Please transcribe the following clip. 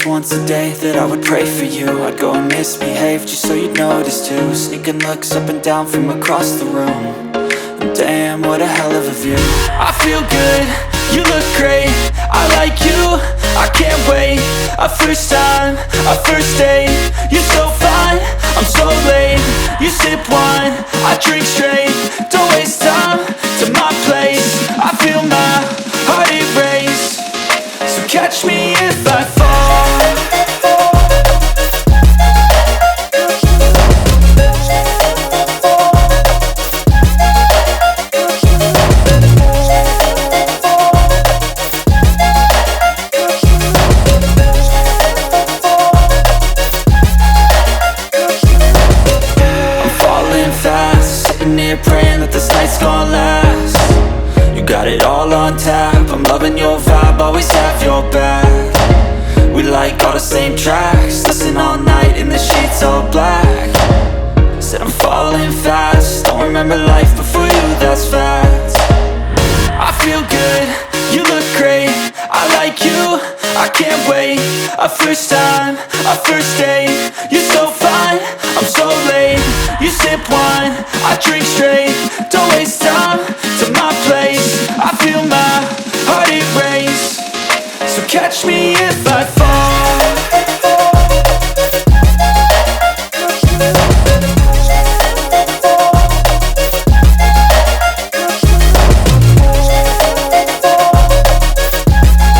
once a day that I would pray for you. I'd go and misbehave just so you'd notice too. Sneaking looks up and down from across the room. And damn, what a hell of a view. I feel good, you look great, I like you, I can't wait. A first time, a first date, you're so fine, I'm so late. You sip wine, I drink straight. Don't waste time to my place. I feel my heart erase. So catch me if I fall. Praying that this night's gonna last. You got it all on tap, I'm loving your vibe, always have your back. We like all the same tracks, listen all night in the sheets all black. Said I'm falling fast, don't remember life before you, that's fact. I feel good, you look great, I like you, I can't wait. A first time, a first date, you're so fine, I'm so late. You sip wine, I drink straight. Don't waste time to my place. I feel my heart erase. So catch me if I fall.